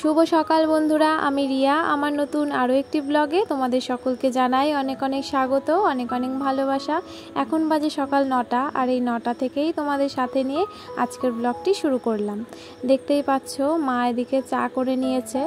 শুভ সকাল বন্ধুরা, আমি রিয়া। আমার নতুন আরও একটি ব্লগে তোমাদের সকলকে জানাই অনেক অনেক স্বাগত, অনেক অনেক ভালোবাসা। এখন বাজে সকাল 9টা, আর এই 9টা থেকেই তোমাদের সাথে নিয়ে আজকের ব্লগটি শুরু করলাম। দেখতেই পাচ্ছ মা এদিকে চা করে নিয়েছে,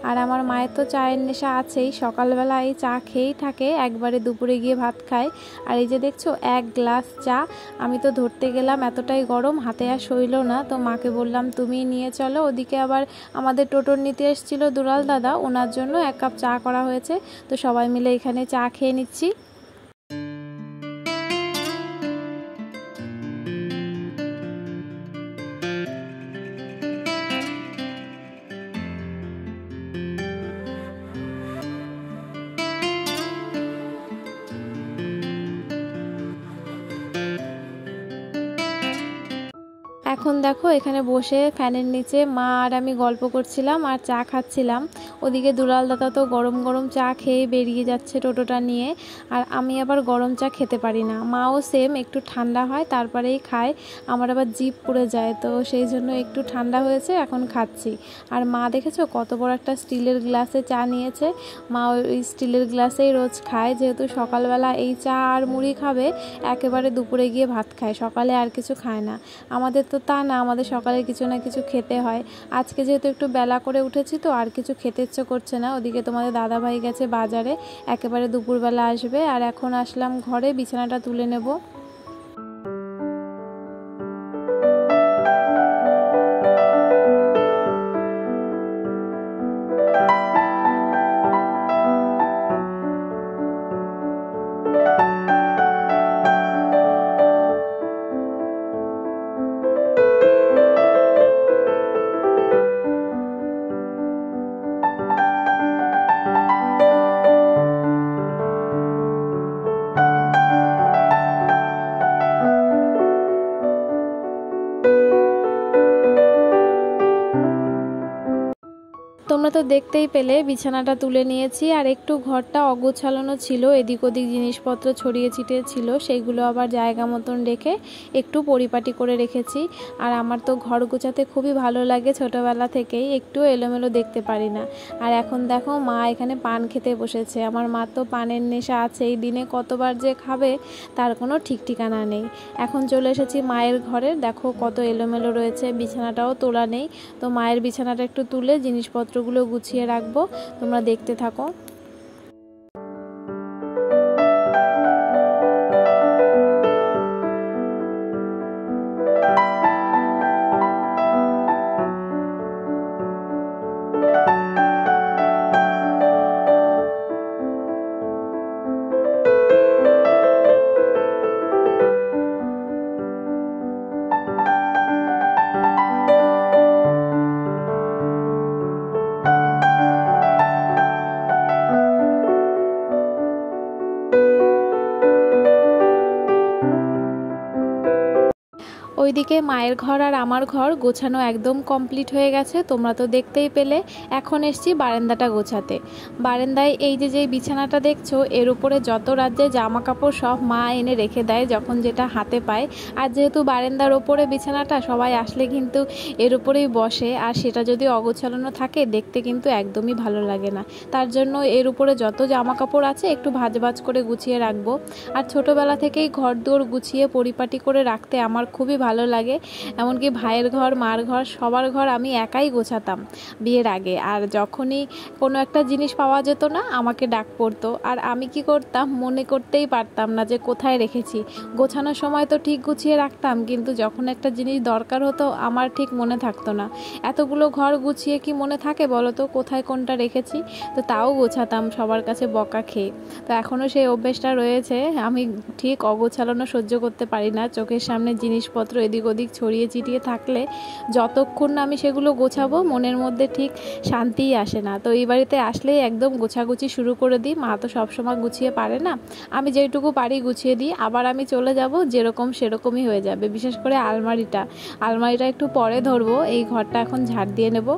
আর আমার মায়ের তো চায়ের নেশা আছেই। সকালবেলা এই চা খেয়েই থাকে, একবারে দুপুরে গিয়ে ভাত খায়। আর এই যে দেখছো 1 গ্লাস চা, আমি তো ধরতে গেলাম, এতটাই গরম হাতে আর সইল না। তো মাকে বললাম তুমি নিয়ে চলো। ওদিকে আবার আমাদের টোটোর নিতে এসেছিল দুলাল দাদা, ওনার জন্য 1 কাপ চা করা হয়েছে। তো সবাই মিলে এখানে চা খেয়ে নিচ্ছি। এখন দেখো এখানে বসে ফ্যানের নিচে মা আর আমি গল্প করছিলাম আর চা খাচ্ছিলাম। ওদিকে দুলাল দাদা তো গরম গরম চা খেয়ে বেরিয়ে যাচ্ছে টোটোটা নিয়ে, আর আমি আবার গরম চা খেতে পারি না। মাও সেম, একটু ঠান্ডা হয় তারপরেই খায়, আমার আবার জিভ পুড়ে যায়, তো সেই জন্য একটু ঠান্ডা হয়েছে এখন খাচ্ছি। আর মা দেখেছো কত বড় একটা স্টিলের গ্লাসে চা নিয়েছে। মা ওই স্টিলের গ্লাসেই রোজ খায়, যেহেতু সকালবেলা এই চা আর মুড়ি খাবে, একেবারে দুপুরে গিয়ে ভাত খায়, সকালে আর কিছু খায় না। আমাদের তো তা না, আমাদের সকালে কিছু না কিছু খেতে হয়। আজকে যেহেতু একটু বেলা করে উঠেছি, তো আর কিছু খেতে ইচ্ছে করছে না। ওদিকে তোমাদের দাদা ভাই গেছে বাজারে, একেবারে দুপুরবেলা আসবে। আর এখন আসলাম ঘরে, বিছানাটা তুলে নেব। তোমরা তো দেখতেই পেলে বিছানাটা তুলে নিয়েছি, আর একটু ঘরটা অগোছালো ছিল, এদিক ওদিক জিনিসপত্র ছড়িয়ে ছিটিয়ে ছিল, সেইগুলো আবার জায়গা মতন রেখে একটু পরিপাটি করে রেখেছি। আর আমার তো ঘর গোছাতে খুবই ভালো লাগে, ছোটোবেলা থেকেই, একটু এলোমেলো দেখতে পারি না। আর এখন দেখো মা এখানে পান খেতে বসেছে। আমার মা তো পানের নেশা আছে, এই দিনে কতবার যে খাবে তার কোনো ঠিক ঠিকানা নেই। এখন চলে এসেছি মায়ের ঘরে, দেখো কত এলোমেলো রয়েছে, বিছানাটাও তোলা নেই। তো মায়ের বিছানাটা একটু তুলে জিনিসপত্রগুলো গুছিয়ে রাখবো, তোমরা দেখতে থাকো। ওইদিকে মায়ের ঘর আর আমার ঘর গোছানো একদম কমপ্লিট হয়ে গেছে, তোমরা তো দেখতেই পেলে। এখন এসছি বারান্দাটা গোছাতে। বারান্দায় এই যে বিছানাটা দেখছো, এর উপরে যত রাজ্যে জামা কাপড় সব মা এনে রেখে দেয় যখন যেটা হাতে পায়। আর যেহেতু বারান্দার ওপরে বিছানাটা, সবাই আসলে কিন্তু এর উপরেই বসে, আর সেটা যদি অগোছানো থাকে দেখতে কিন্তু একদমই ভালো লাগে না। তার জন্য এর উপরে যত জামা কাপড় আছে একটু ভাঁজ ভাঁজ করে গুছিয়ে রাখবো। আর ছোটোবেলা থেকেই ঘর দোর গুছিয়ে পরিপাটি করে রাখতে আমার খুবই ভালো লাগে। এমনকি ভাইয়ের ঘর, মার ঘর, সবার ঘর আমি একাই গোছাতাম বিয়ের আগে। আর যখনই কোনো একটা জিনিস পাওয়া যেত না, আমাকে ডাক পড়তো, আর আমি কি করতাম, মনে করতেই পারতাম না যে কোথায় রেখেছি। গোছানোর সময় তো ঠিক গুছিয়ে রাখতাম, কিন্তু যখন একটা জিনিস দরকার হতো আমার ঠিক মনে থাকতো না। এতগুলো ঘর গুছিয়ে কি মনে থাকে বলো তো কোথায় কোনটা রেখেছি? তো তাও গোছাতাম সবার কাছে বকা খেয়ে। তো এখনও সেই অভ্যেসটা রয়েছে, আমি ঠিক অগোছালো সহ্য করতে পারি না। চোখের সামনে জিনিসপত্র এদিক ওদিক ছড়িয়ে ছিটিয়ে থাকলে যতক্ষণ না আমি সেগুলো গোছাবো, মনের মধ্যে ঠিক শান্তিই আসে না। তো এই বাড়িতে আসলেই একদম গোছাগুছি শুরু করে দিই। মা তো সবসময় গুছিয়ে পারে না, আমি যেটুকু পারি গুছিয়ে দিই, আবার আমি চলে যাব যেরকম সেরকমই হয়ে যাবে। বিশেষ করে আলমারিটা একটু পরে ধরবো, এই ঘরটা এখন ঝাড় দিয়ে নেব।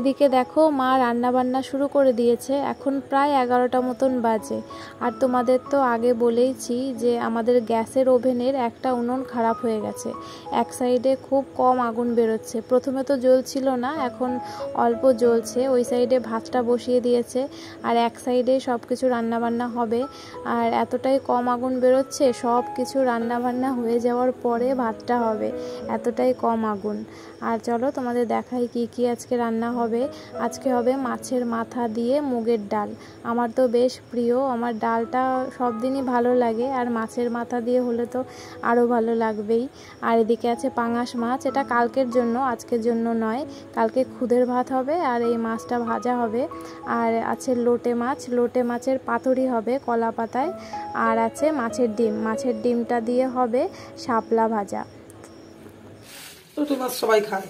এদিকে দেখো মা রান্না বান্না শুরু করে দিয়েছে। এখন প্রায় 11টা মতন বাজে। আর তোমাদের তো আগে বলেইছি যে আমাদের গ্যাসের ওভেনের একটা উনুন খারাপ হয়ে গেছে, এক সাইডে খুব কম আগুন বেরোচ্ছে। প্রথমে তো জ্বলছিল না, এখন অল্প জ্বলছে। ওই সাইডে ভাতটা বসিয়ে দিয়েছে আর এক সাইডে সব কিছু রান্নাবান্না হবে। আর এতটাই কম আগুন বেরোচ্ছে, সব কিছু রান্নাবান্না হয়ে যাওয়ার পরে ভাতটা হবে, এতটাই কম আগুন। আর চলো তোমাদের দেখাই কি কি আজকে রান্না হবে। আজকে হবে মাছের মাথা দিয়ে মুগের ডাল। আমার তো বেশ প্রিয়, আমার ডালটা সব দিনই ভালো লাগে, আর মাছের মাথা দিয়ে হলে তো আরও ভালো লাগবেই। আর এদিকে আছে পাঙাশ মাছ, এটা কালকের জন্য, আজকের জন্য নয়। কালকে খুদের ভাত হবে আর এই মাছটা ভাজা হবে। আর আছে লোটে মাছ, লোটে মাছের পাতুরি হবে কলা পাতায়। আর আছে মাছের ডিম, মাছের ডিমটা দিয়ে হবে শাপলা ভাজা। লোটে মাছ সবাই খায়,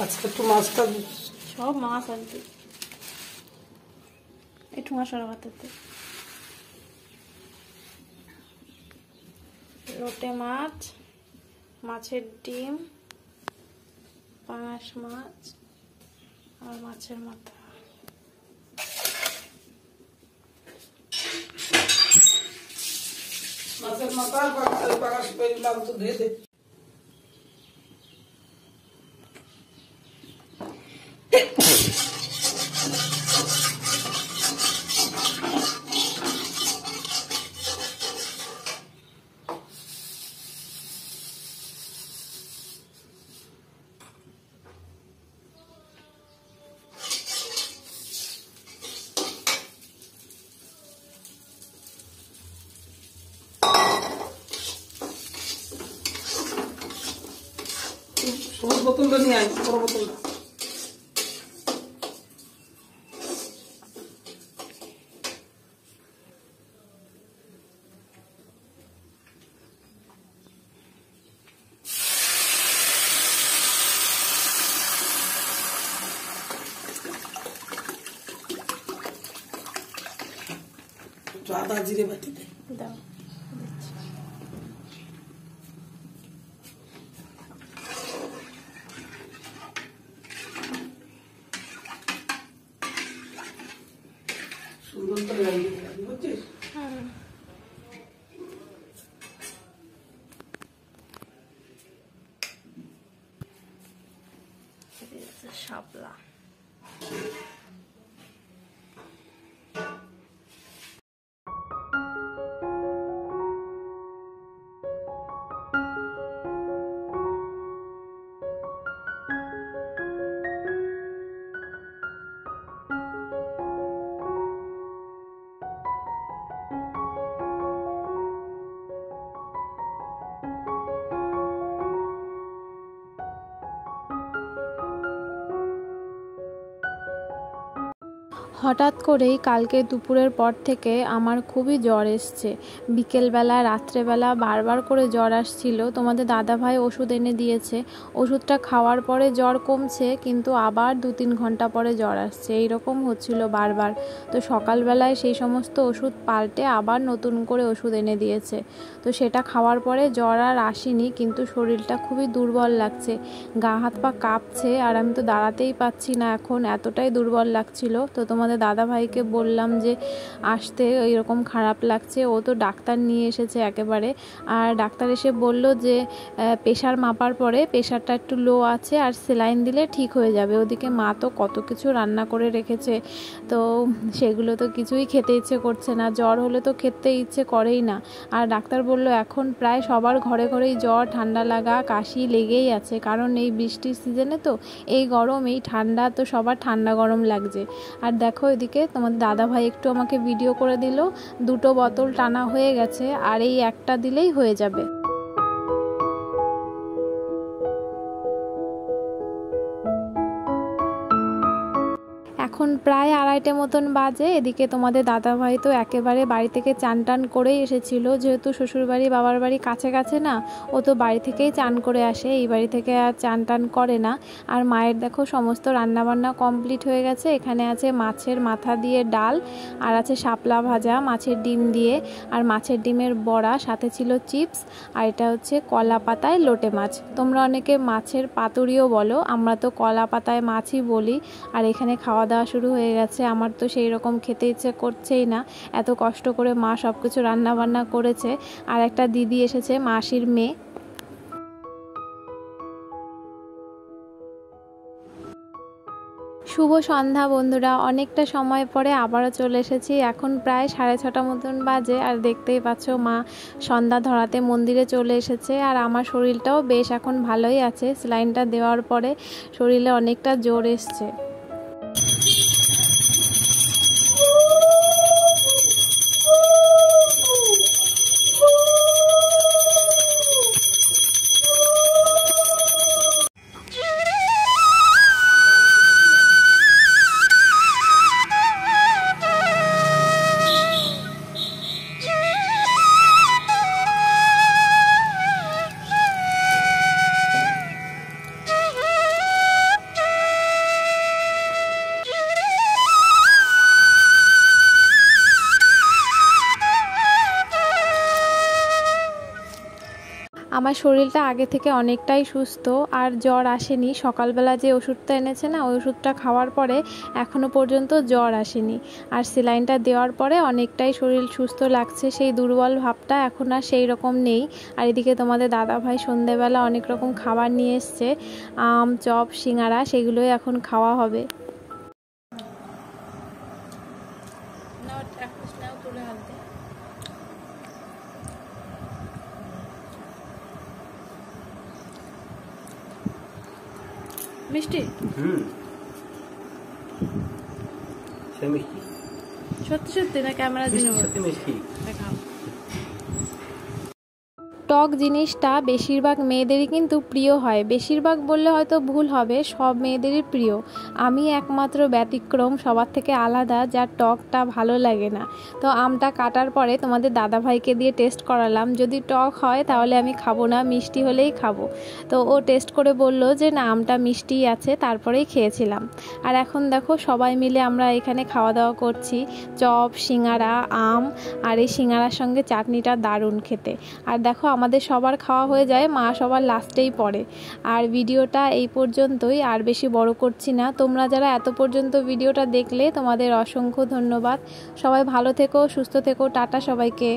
আজকে একটু মাছটা সব মাছ আনতে একটু মশলা ভাতাতে। লোটে মাছ, মাছের ডিম, পাঙাশ মাছ আর মাছের মাথা। মাছের মাথা পাঙাশ তো ধুয়ে দে। সবুজ বোতলটা নিয়ে আয়, বড় বোতলটা। আদা জিরে বাটি দাও। সুন্দর করে রান্না বুঝছিস? শাপলা হঠাৎ করেই কালকে দুপুরের পর থেকে আমার খুবই জ্বর এসছে। বিকেলবেলা রাত্রেবেলা বারবার করে জ্বর আসছিল। তোমাদের দাদাভাই ওষুধ এনে দিয়েছে, ওষুধটা খাওয়ার পরে জ্বর কমছে, কিন্তু আবার 2-3 ঘন্টা পরে জ্বর আসছে, এইরকম হচ্ছিল বারবার। তো সকালবেলায় সেই সমস্ত ওষুধ পাল্টে আবার নতুন করে ওষুধ এনে দিয়েছে। তো সেটা খাওয়ার পরে জ্বর আর আসেনি, কিন্তু শরীরটা খুবই দুর্বল লাগছে, গা হাত পা কাঁপছে, আর আমি তো দাঁড়াতেই পাচ্ছি না এখন, এতটাই দুর্বল লাগছিল। তো তোমাদের দাদা ভাইকে বললাম যে আসতে, এরকম খারাপ লাগছে। ও তো ডাক্তার নিয়ে এসেছে একেবারে, আর ডাক্তার এসে বলল যে প্রেশার মাপার পরে প্রেশারটা একটু লো আছে, আর সেলাইন দিলে ঠিক হয়ে যাবে। ওদিকে মা তো কত কিছু রান্না করে রেখেছে, তো সেগুলো তো কিছুই খেতে ইচ্ছে করছে না, জ্বর হলে তো খেতে ইচ্ছে করেই না। আর ডাক্তার বলল এখন প্রায় সবার ঘরে ঘরেই জ্বর, ঠান্ডা লাগা, কাশি লেগেই আছে, কারণ এই বৃষ্টির সিজনে তো এই গরম এই ঠান্ডা, তো সবার ঠান্ডা গরম লাগছে। আর দেখো এদিকে তোমাদের দাদাভাই একটু আমাকে ভিডিও করে দিল, 2টো বোতল টানা হয়ে গেছে, আর এই একটা দিলেই হয়ে যাবে। এখন প্রায় 2:30 মতন বাজে। এদিকে তোমাদের দাদাভাই তো একেবারে বাড়ি থেকে চান টান করেই এসেছিল, যেহেতু শ্বশুরবাড়ি বাবার বাড়ি কাছে কাছে না, ও তো বাড়ি থেকেই চান করে আসে, এই বাড়ি থেকে আর চান টান করে না। আর মায়ের দেখো সমস্ত রান্নাবান্না কমপ্লিট হয়ে গেছে। এখানে আছে মাছের মাথা দিয়ে ডাল, আর আছে শাপলা ভাজা মাছের ডিম দিয়ে, আর মাছের ডিমের বড়া, সাথে ছিল চিপস, আর এটা হচ্ছে কলা পাতায় লোটে মাছ। তোমরা অনেকে মাছের পাতুরিও বলো, আমরা তো কলা পাতায় মাছই বলি। আর এখানে খাওয়া দাওয়া শুরু হয়ে গেছে। আমার তো সেই রকম খেতে ইচ্ছে করছেই না, এত কষ্ট করে মা সব কিছু রান্না বান্না করেছে। আর একটা দিদি এসেছে, মাসির মেয়ে। শুভ সন্ধ্যা বন্ধুরা, অনেকটা সময় পরে আবারও চলে এসেছি। এখন প্রায় 6:30 মতন বাজে, আর দেখতেই পাচ্ছ মা সন্ধ্যা ধরাতে মন্দিরে চলে এসেছে। আর আমার শরীরটাও বেশ এখন ভালোই আছে, স্যালাইনটা দেওয়ার পরে শরীরে অনেকটা জোর এসছে। আমার শরীরটা আগে থেকে অনেকটাই সুস্থ, আর জ্বর আসেনি। সকালবেলা যে ওষুধটা এনেছে না, ওই ওষুধটা খাওয়ার পরে এখনও পর্যন্ত জ্বর আসেনি। আর স্যালাইনটা দেওয়ার পরে অনেকটাই শরীর সুস্থ লাগছে, সেই দুর্বল ভাবটা এখন আর সেই রকম নেই। আর এদিকে তোমাদের দাদাভাই সন্ধেবেলা অনেক রকম খাবার নিয়ে এসছে, আম, চপ, সিঙ্গারা, সেগুলোই এখন খাওয়া হবে। মিষ্টি? মিষ্টি সত্যি সত্যি না ক্যামেরার জন্য? সত্যি মিষ্টি। দেখাও। টক জিনিসটা বেশিরভাগ মেয়েদেরই কিন্তু প্রিয় হয়, বেশিরভাগ বললে হয়তো ভুল হবে, সব মেয়েদেরই প্রিয়। আমি একমাত্র ব্যতিক্রম, সবার থেকে আলাদা, যার টকটা ভালো লাগে না। তো আমটা কাটার পরে তোমাদের দাদাভাইকে দিয়ে টেস্ট করালাম, যদি টক হয় তাহলে আমি খাবো না, মিষ্টি হলেই খাবো। তো ও টেস্ট করে বলল যে না, আমটা মিষ্টিই আছে, তারপরেই খেয়েছিলাম। আর এখন দেখো সবাই মিলে আমরা এখানে খাওয়া দাওয়া করছি, চপ, সিঙ্গারা, আম, আর এই সিঙ্গারার সঙ্গে চাটনিটা দারুণ খেতে। আর দেখো আমাদের সবার খাওয়া হয়ে যায়, মা সবার লাস্টেই পড়ে। আর ভিডিওটা এই পর্যন্তই, আর বেশি বড় করছি না। তোমরা যারা এত পর্যন্ত ভিডিওটা দেখলে, তোমাদের অসংখ্য ধন্যবাদ। সবাই ভালো থেকো, সুস্থ থেকো, টাটা সবাইকে।